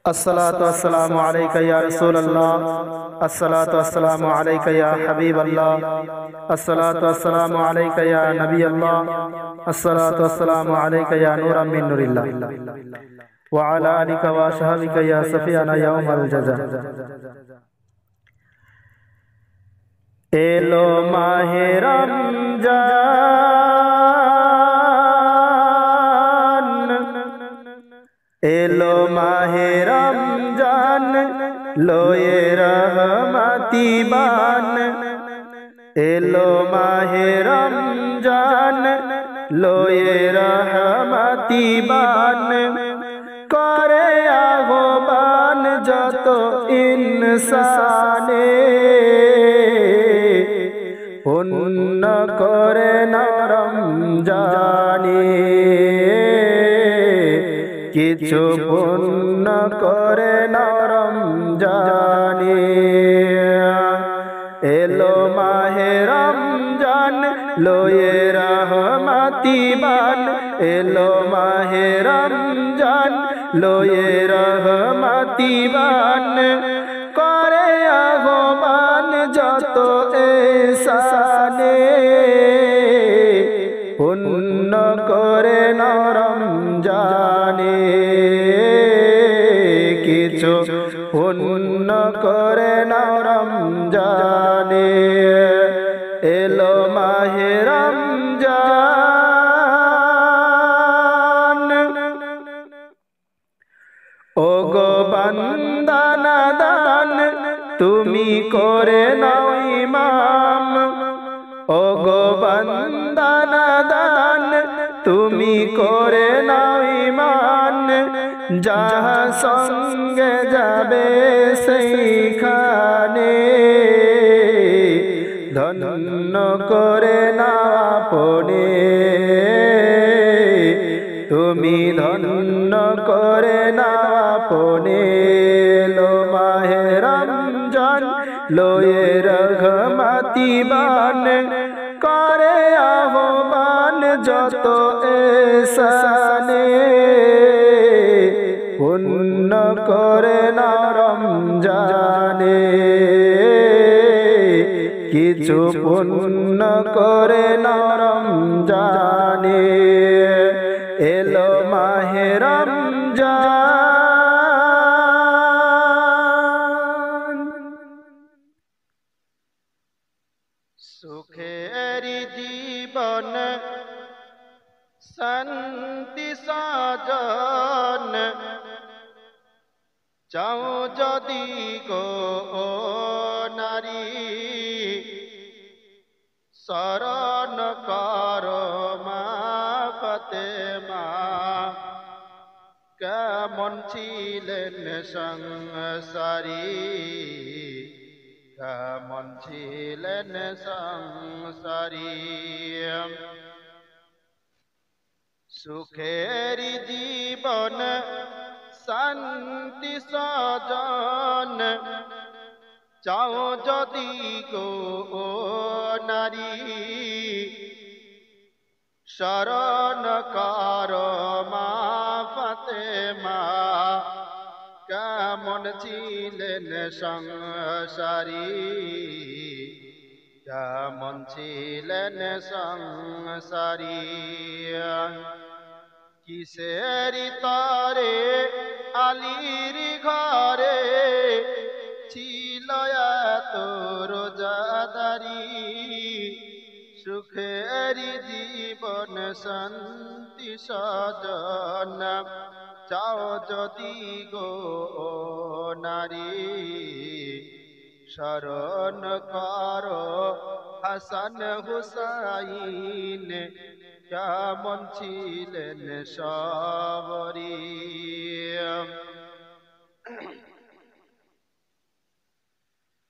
अस्सलातु वस्सलामु अलैका या रसूलल्लाह, अस्सलातु वस्सलामु अलैका या हबीबल्लाह, अस्सलातु वस्सलामु अलैका या नबीअल्लाह, अस्सलातु वस्सलामु अलैका या नूरम मिन नूरिल्लाह व अला आलिका व असहाबिका या सफियाना यौमल जज़ा। एलो माहे रमजान, एलो माहे रमजान, लोए रहमती बान। एलो माहे रमजान, लोए रहमती बान। करे आह्वान যত ইনসানে, পুণ্য করে না রমজানে। কিছু পুণ্য করে না রমজানে। এলো মাহে রমজান, লোয়ে রহমতি বান। এলো মাহে রমজান, লোয়ে রহমতি বান। করে আহ্বান যত এহসানে, পুণ্য করে না রমজানে। কিছু পুণ্য করে না রমজানে। এলো মাহে রমজান, ও গো বান্দা নাদান, তুমি করে নাও ইমাম। ও গো বান্দা নাদান, তুমি করে নাও ইমান। যাহা সঙ্গে যাবে সেইখানে, ধন্য করে না আপনে। তুমি ধন্য করে না আপনে। লো মাহে রমজান, লোয়ে রহমতি বান। করে আহ্বান যত এহসানে, পুণ্য করে না রমজানে। কিছু পুণ্য করে না রমজানে। এলো মাহে রমজান, সুখের জীবন শান্তি সাজন। চাও যদি গো নারী, শরণ কর মা ফাতেমা। কেমন ছিলেন সংসারী, কেমন ছিলেন সংসারী। সুখের জীবন শান্তি সজন। চাও যদি গো নারী, শরণ কর মা ফাতেমা। কেমন ছিলেন সংসারী, কেমন ছিলেন সংসারী। কিসের তরে আলীর ঘরে ছিল এত রোজাদারি। সুখের জীবন শান্তি সজন। চাও যদি গো নারী, শরণ করো হাসান হুসাইন। কেমন ছিলেন সবরী।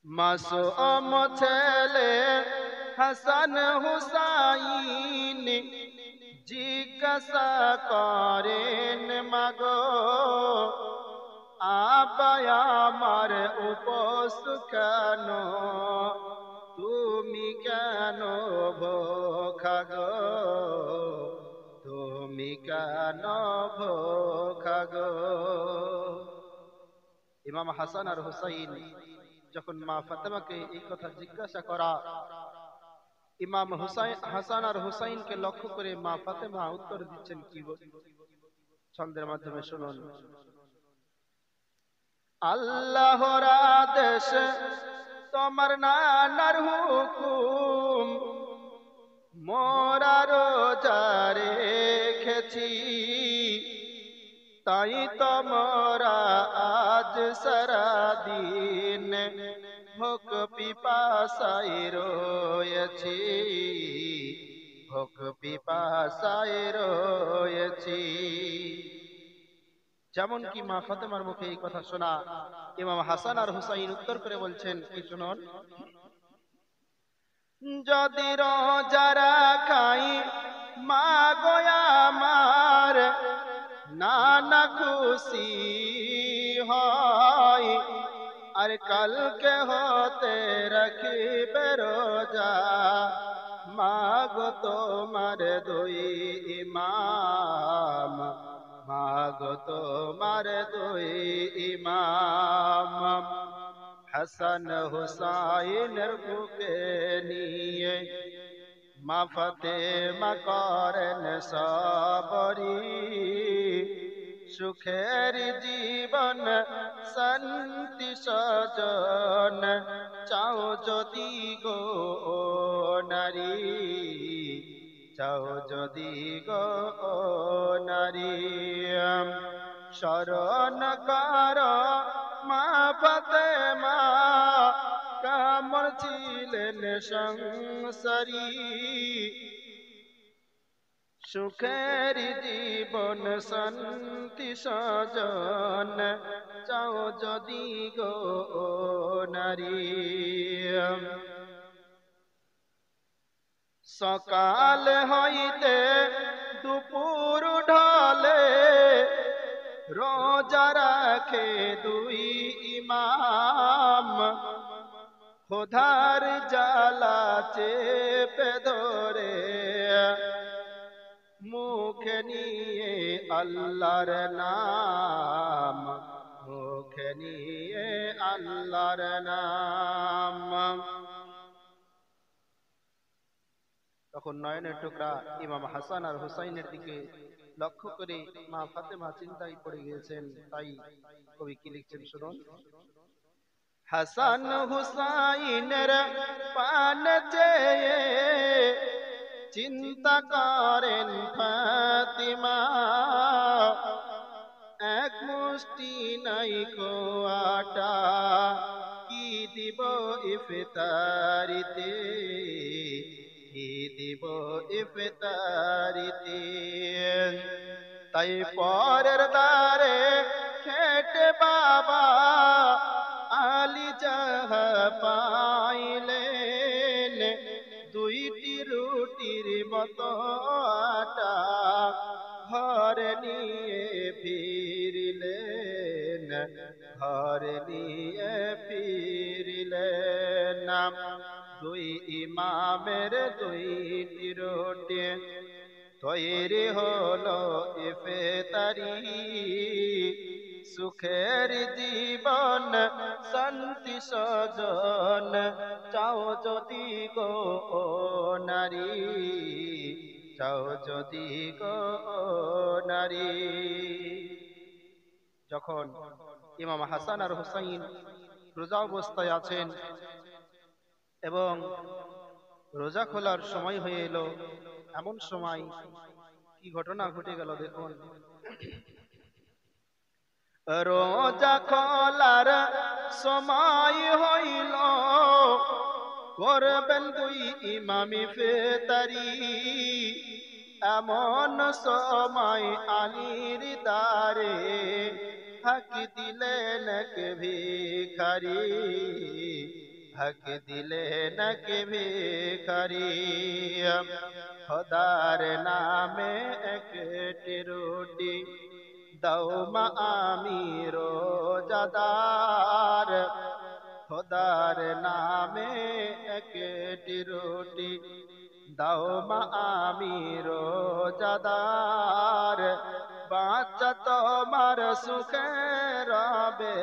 মাসুম ছেলে হাসান হুসাইন, জিজ্ঞাসা করেন মাগো, আব্বা আমার উপোস কেন? তুমি কেন ভোখা গো? তুমি কেন ভোখা গো? ইমাম হাসান আর হুসাইন যখন মা ফাতেমাকে এই কথা জিজ্ঞাসা করা, ইমাম হাসান আর হুসাইনকে লক্ষ্য করে মা ফাতেমা উত্তর দিচ্ছেন কি ছন্দের মাধ্যমে শুনুন। আল্লাহর আদেশ, তোমার নানার হুকুম, মোরা রোজা রেখেছি, তাই তোমরা আজ সারাদিন ভোক পিপাসায় রয়েছি, ভোক পিপাসায় রয়েছি। যেমন কি মা ফাতেমার মুখে এই কথা শোনা, ইমাম হাসান আর হুসাইন উত্তর করে বলছেন কি শুনুন। যদি রোজা রাখাই মা গো আমার, নানা খুশি হয়, আর কালকে হতে রাখিবে রোজা মা গো তোমার দুই ইমাম, মা গো তোমার দুই ইমাম। হাসান হুসাইনের বুকে নিয়ে মা ফাতেমা করেন সবরি, সুখের জীবন শান্তি সজন চাও যদি গো নারী, চাও যদি গো নারী। শরণ কর মা ফাতেমা, কামর ছিলেন সংসারী, সুখের জীবন শান্তি সজন চাও যদি গো নারী। সকাল হইতে দুপুর ঢলে রোজা রাখে দুই ইমাম, খোদার জ্বালা চেপে ধরে মুখে নিয়ে আল্লাহর নাম, মুখে নিয়ে আল্লাহর নাম। তখন নয়নের টুকরা ইমাম হাসান আর হুসাইনের দিকে লক্ষ্য করে মা ফাতেমা চিন্তায় পড়ে গিয়েছেন। তাই কবি কি লিখছেন শুনুন। হাসান হুসাইনের পান চেয়ে চিন্তা করেন ফাতিমা, এক মুষ্টি নাই আটা কি দিব ইফতারিতে, কি দিব ইফতারিতে। তাই পরের দ্বারে খেটে বাবা আলী যাহা পাইলেন, দুইটি রুটির মতো আটা ঘরে নিয়ে ফিরিলেন, ঘরে নিয়ে ফিরিলেন। দুই ইমামের দুইটি রুটি তৈরি হলো ইফতারি, সুখের জীবন শান্তি সজন চাও যদি গো নারী, চাও যদি গো নারী। যখন ইমাম হাসান আর হুসাইন রোজা অবস্থায় আছেন এবং রোজা খোলার সময় হয়ে এলো, এমন সময় কি ঘটনা ঘটে গেল দেখুন। রোজা খোলার সময় হইল, করবেন দুই ইমাম ইফতারি, এমন সময় আলীর দ্বারে হাক দিলেন এক ভিখারি, হাক দিলেন এক ভিখারি। খোদার নামে একটি রুটি দাও মা আমি রোজাদার, খোদার নামে একটি রুটি দাও মা আমি রোজাদার, বাচ্চা তোমার সুখে রবে,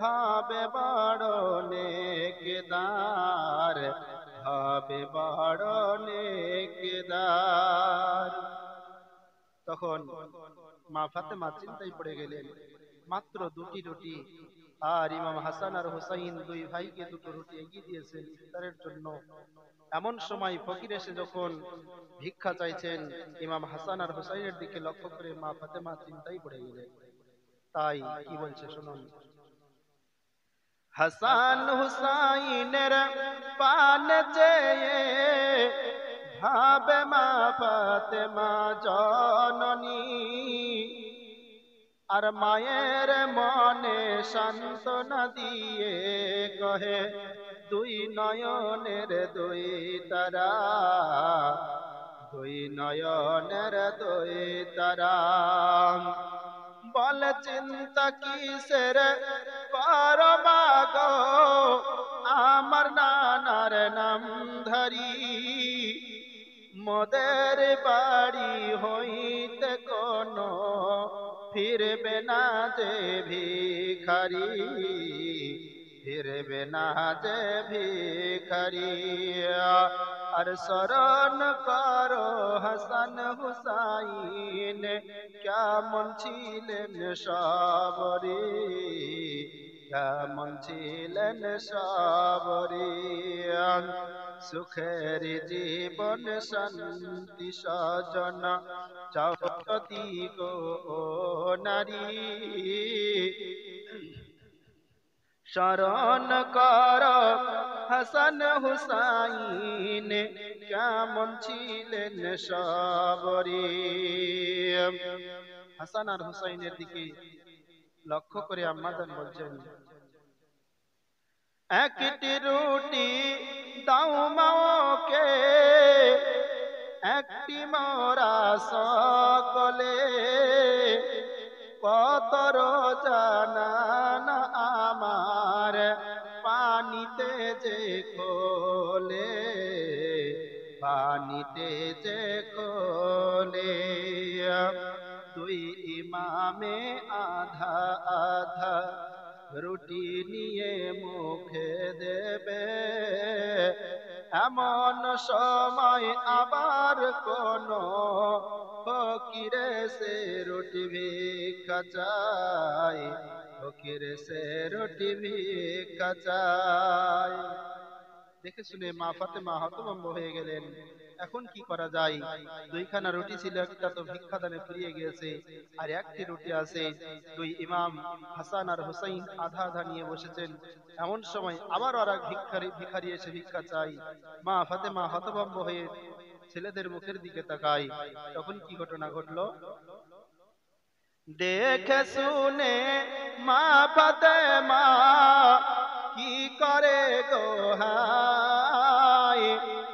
হবে বড় নেকদার, হবে বড় নেকদার। তখন মা ফাতেমা চিন্তায় পড়ে গেলেন, মাত্র দুটি রুটি, আর ইমাম হাসান আর হুসাইন দুই ভাইকে দুটো রুটি এগিয়ে দিয়েছেন ইফতারের জন্য। এমন সময় ফকির এসে যখন ভিক্ষা চাইছেন, ইমাম হাসান আর হুসাইনের দিকে লক্ষ্য করে মা ফাতেমা চিন্তায় পড়ে গেলেন। তাই কি বলছে শুনুন। হাসান হুসাইনের পান চেয়ে ভাবে মা ফাতেমা জননী, আর মায়ের মনে সান্ত্বনা দিয়ে কহে দুই নয়নের দুই তারা, দুই নয়নের দুই তারা। বলে চিন্তা কিসের করো মাগো, আমার নানার নাম ধরি, মোদের বাড়ি হইতে কোনো ফিরবে না যে ভিখারি, ফিরবে না যে ভিখারি। আর স্মরণ করো হাসান হুসাইন, কেমন ছিলেন সবরে, কেমন ছিলেন সবরে। সুখের জীবন শান্তি সজন চাও যদি গো নারী, স্মরণ কর হাসান হুসাইন, কেমন ছিলেন সবরে। হাসান আর হুসাইনের দিকে লক্ষ্য করে আম্মাজান বলছেন, একটি রুটি দাও মাওকে, একটি মোরা সকলে, কত রোজানা আমার পানিতে যে খোলে, পানিতে যে খোলে। দুই ইমামে আধা আধা রুটি নিয়ে মুখে দেবে, এমন সময় আবার কোন ফকিরে সে রুটি ভিক্ষা চায়, ফকিরে সে রুটি ভিক্ষা চায়। দেখে শুনে মা ফাতেমা হতভম্ব হয়ে গেলেন, এখন কি করা যায়? দুইখানা রুটি ছিল, একটা তো ভিক্ষাদানে ফুরিয়ে গিয়েছে, আর একটি রুটি আছে। দুই ইমাম হাসান আর হুসাইন আধা আধা নিয়ে বসেছেন, এমন সময় আবার আর এক ভিখারি এসে ভিক্ষা চাই। মা ফাতেমা হতভম্ব হয়ে ছেলেদের মুখের দিকে তাকায়। তখন কি ঘটনা ঘটলো দেখে শুনে মা ফাতেমা কি করে গো হায়,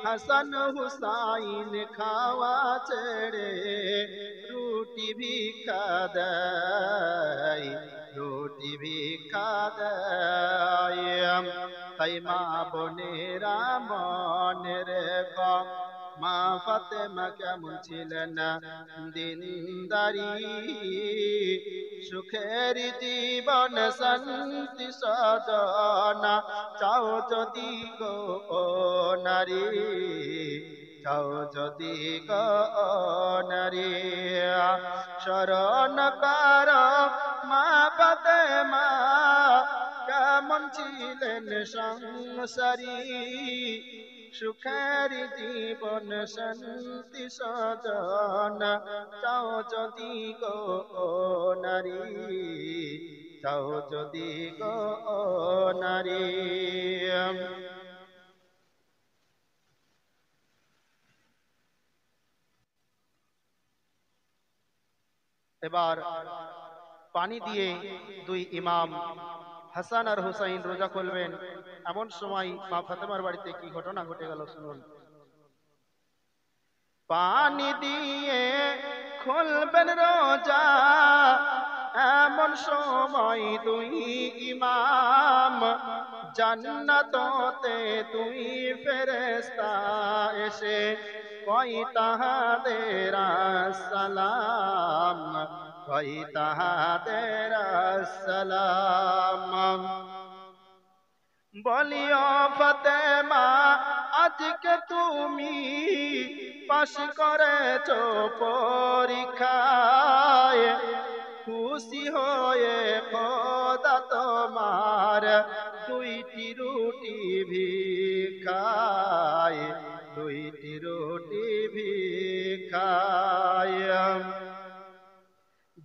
হাসান হুসাইন খাওয়া ছেড়ে রুটি ভিক্ষা দেয়, রুটি ভিক্ষা দেয়। তাই মা বোনেরা মনে রেখো, মা ফাতেমা কেমন ছিলেন দিনদারি, সুখের জীবন শান্তি সদনা চাও যদি গো নারী, চাও যদি গো নারী। স্মরণ কর মা ফাতেমা কেমন ছিলেন সংসারী, সুখের জীবন শান্তি সজন চাও যদি গো নারী, চাও যদি গো নারী। এবার পানি দিয়ে দুই ইমাম হাসান আর হুসাইন রোজা খুলবেন, এমন সময় মা ফাতেমার বাড়িতে কি ঘটনা ঘটে গেল শুনুন। পানি দিয়ে খুলবেন রোজা, এমন সময় দুই ইমাম জান্নাততে দুই ফেরেশতা এসে কই তাহাদের সালাম, কই তাহাদের সালাম। বলিও ফাতেমা আজকে তুমি পাশ করেছো পরীক্ষায়, খুশি হয়ে খোদা তোমার দুইটি রুটি ভিখায়, দুইটি রুটি ভিখায়।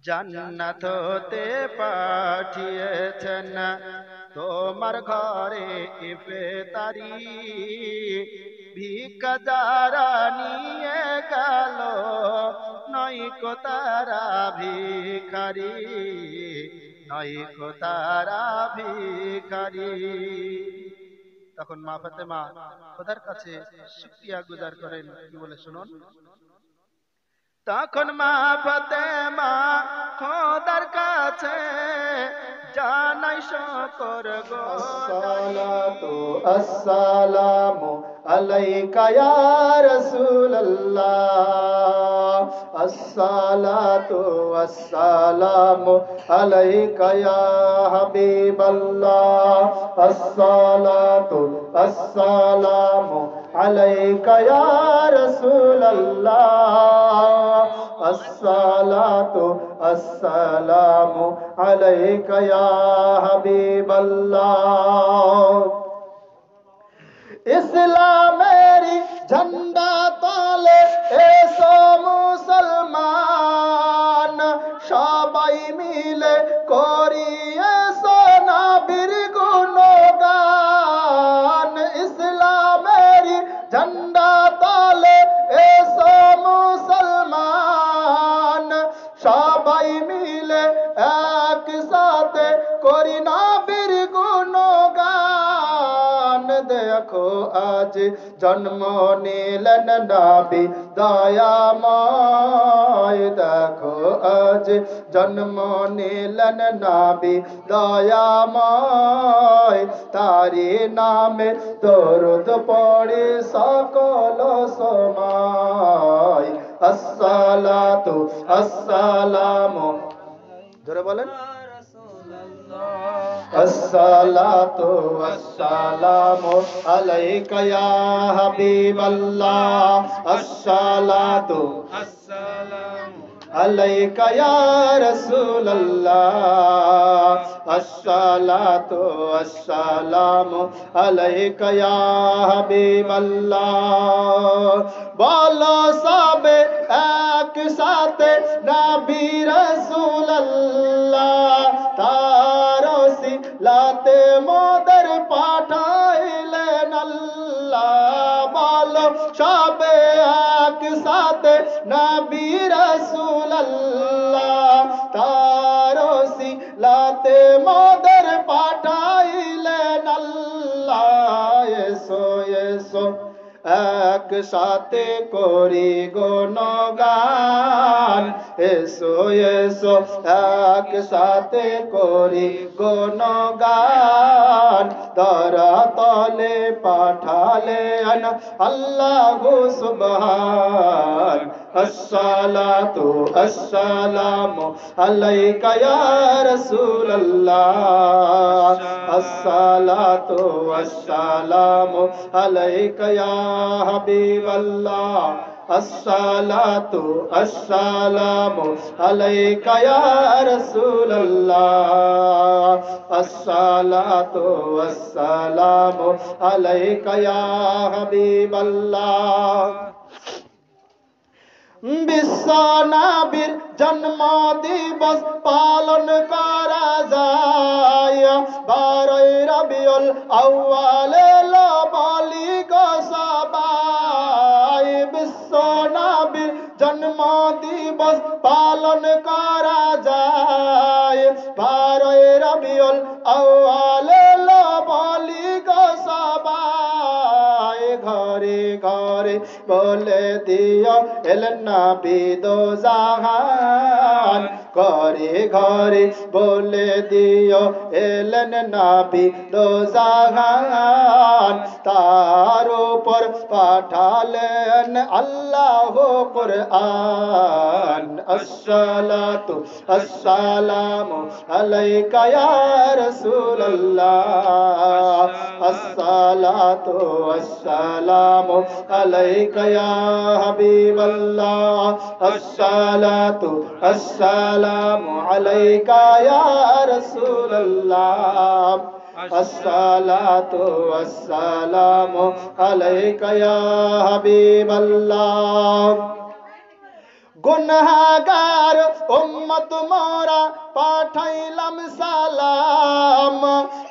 জান্নাত হতে পাঠিয়েছেন তোমার ঘরে ইফতারি, ভিক্ষা যারা নিয়ে গেল নয়কো তারা ভিখারি, নয়কো তারা ভিখারি। তখন মা ফাতেমা খোদার কাছে শুকরিয়া গুজার করেন, কি বলে শুনুন। তখন মা ফাতেমা খোদার কাছে জানাই শুকর আসসালাতু আসসালামু আলাইকা ইয়া রাসূলুল্লাহ, আসসালাতু আসসালামু আলাইকা ইয়া হাবিবাল্লাহ, আসসালাতু আসসালামু আলাইকা ইয়া রাসূলুল্লাহ, আসসালাতু আসসালামু আলাইকা ইয়া হাবিবাল্লাহ। ইসলামেরি ঝান্ডা তলে এসো মুসলমান, সবাই মিলে করি এসো নবীর গুণগান। ইসলামেরি ঝান্ডা তলে এসো মুসলমান, সবাই মিলে একসাথে করি নবীর গুণগান। দেখো আজ জন্ম নিলেন নবী দয়াময়, দেখো আজ জন্ম নিলেন নবী দয়াময়, তারি নামে দরুদ পড়ি সকল সময়। আসসালাতু আসসালামু, জোরে বলেন, আসসালাতু আসসালামু আলাইকা ইয়া হাবিবাল্লাহ, আসসালাতু আসসালামু আলাইকা ইয়া রাসূলুল্লাহ, আসসালাতু আসসালামু আলাইকা ইয়া হাবিবাল্লাহ। বলো সবে একসাথে নবী রাসূলুল্লাহ, তার সিলাতে মোদের পাঠাইলেন আল্লাহ। বলো সবে একসাথে নবী রাসূলুল্লাহ, তার সিলাতে মোদের পাঠাইলেন আল্লাহ। এসো এসো একসাথে করি গুণগান, এসো এসো একসাথে করি গুণগান। ধরা তলে পাঠালেন আল্লাহু সুবহান। আসসালাতু আসসালামু আলাইকা ইয়া রাসূলুল্লাহ, আসসালাতু আসসালামু আলাইকা ইয়া হাবিবাল্লাহ, আসসালাতু আসসালামু আলাইকা ইয়া রাসূলুল্লাহ, আসসালাতু আসসালামু আলাইকা ইয়া হাবিবাল্লাহ। বিশ্ব নবীর জন্ম দিবস পালন করা যায় 12 রবিউল আউয়াল, বলি গো সবাই। বিশ্ব নবীর জন্ম দিবস পালন করা যায় 12 রবিউল আউয়াল, বলি গো সবাই। ঘরে ঘরে বলে দিও এলেন নবী দো জাহান, ঘরে ঘরে বলে দিও এলেন নবী দো জাহান তার উপর পাঠালেন আল্লাহ কুরআন আসসালাতু আসসালামু আলাইকা ইয়া রাসূলুল্লাহ আসসালাতু আসসালামু আলাইকা ইয়া হাবিবাল্লাহ আসসালাতু আসসালামু আলাইকা ইয়া রাসূলুল্লাহ আসসালাতু আসসালামু আলাইকা ইয়া হাবিবাল্লাহ গুনাহগার উম্মত মোরা পাঠাইলাম সালাম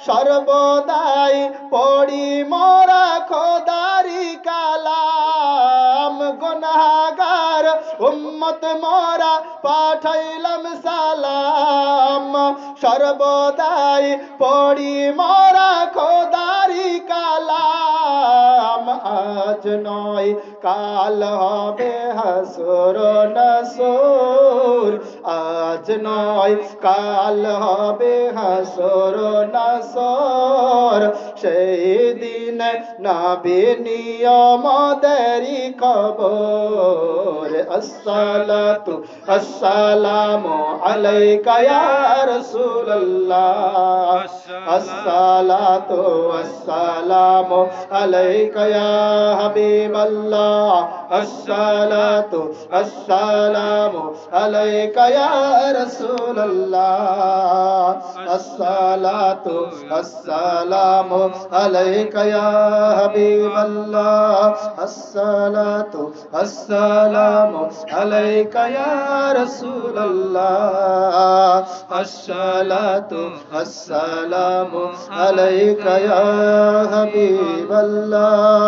সর্বদাই পড়ি মোরা খোদারি কালাম গুনাহগার উম্মত মোরা পাঠাইলাম সালাম সর্বদাই পড়ি মোরা খোদারি কালাম আজ নয় কাল হবে হাসর নাসর আজ নয় কাল হবে হাসর নাসর সেই দিন নবী নিয়মদেরই খবর আসসালাতু আসসালামু আলাইকা ইয়া রাসূলুল্লাহ আসসালাতু আসসালামু আলাইকা ইয়া হাবিবাল্লাহ আসসালাতু আসসালামু আলাইকা ইয়া রাসূলুল্লাহ আসসালাতু আসসালামু আলাইকা ইয়া হাবিবাল্লাহ আসসালাতু আসসালামু আলাইকা ইয়া রাসূলুল্লাহ আসসালাতু আসসালামু আলাইকা ইয়া হাবিবাল্লাহ